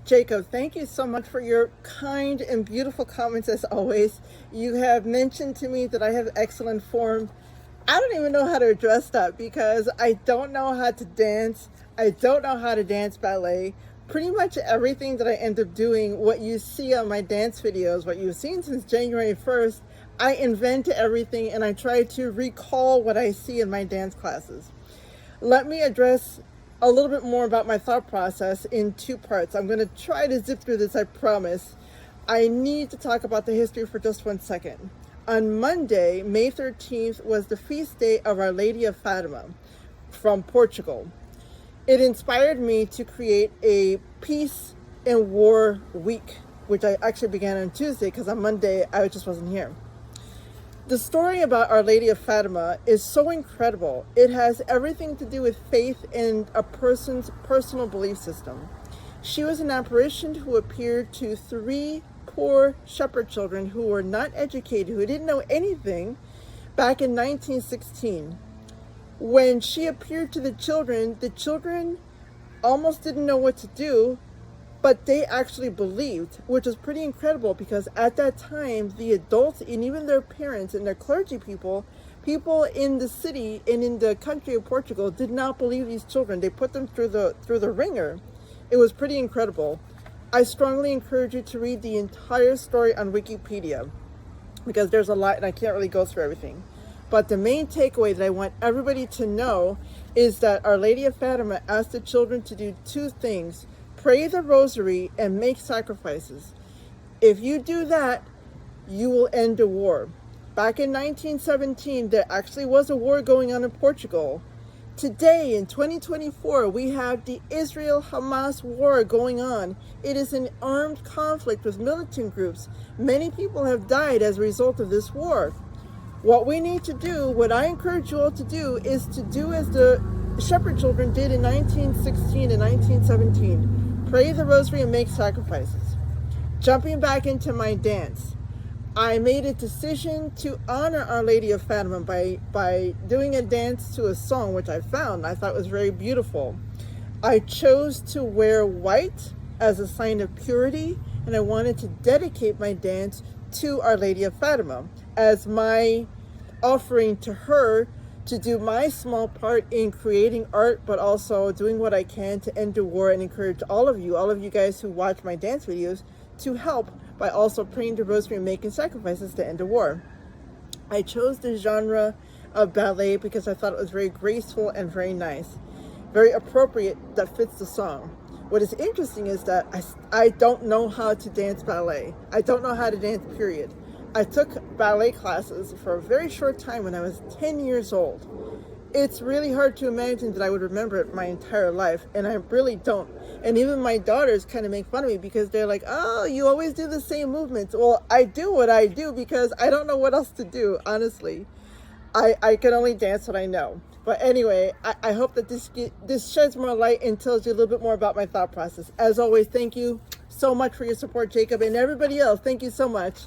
Jacob, thank you so much for your kind and beautiful comments as always. You have mentioned to me that I have excellent form. I don't even know how to address that because I don't know how to dance. I don't know how to dance ballet. Pretty much everything that I end up doing, what you see on my dance videos, what you've seen since January 1st, I invent everything and I try to recall what I see in my dance classes. Let me address a little bit more about my thought process in two parts. I'm going to try to zip through this, I promise. I need to talk about the history for just 1 second. On Monday, May 13th, was the feast day of Our Lady of Fatima from Portugal. It inspired me to create a peace and war week, which I actually began on Tuesday because on Monday I just wasn't here. The story about Our Lady of Fatima is so incredible. It has everything to do with faith and a person's personal belief system. She was an apparition who appeared to 3 poor shepherd children who were not educated, who didn't know anything, back in 1916. When she appeared to the children almost didn't know what to do, but they actually believed, which is pretty incredible because at that time, the adults and even their parents and their clergy people in the city and in the country of Portugal did not believe these children. They put them through the ringer. It was pretty incredible. I strongly encourage you to read the entire story on Wikipedia because there's a lot and I can't really go through everything. But the main takeaway that I want everybody to know is that Our Lady of Fatima asked the children to do 2 things: pray the rosary and make sacrifices. If you do that, you will end a war. Back in 1917, there actually was a war going on in Portugal. Today, in 2024, we have the Israel-Hamas war going on. It is an armed conflict with militant groups. Many people have died as a result of this war. What we need to do, what I encourage you all to do, is to do as the shepherd children did in 1916 and 1917. Pray the rosary and make sacrifices. Jumping back into my dance, I made a decision to honor Our Lady of Fatima by doing a dance to a song which I thought was very beautiful. I chose to wear white as a sign of purity, and I wanted to dedicate my dance to Our Lady of Fatima as my offering to her to do my small part in creating art, but also doing what I can to end the war and encourage all of you guys who watch my dance videos to help by also praying the rosary and making sacrifices to end the war. I chose the genre of ballet because I thought it was very graceful and very nice, very appropriate, that fits the song. What is interesting is that I don't know how to dance ballet. I don't know how to dance, period. I took ballet classes for a very short time when I was 10 years old. It's really hard to imagine that I would remember it my entire life, and I really don't. And even my daughters kind of make fun of me because they're like, oh, you always do the same movements. Well, I do what I do because I don't know what else to do, honestly. I can only dance what I know. But anyway, I hope that this sheds more light and tells you a little bit more about my thought process. As always, thank you so much for your support, Jacob, and everybody else. Thank you so much.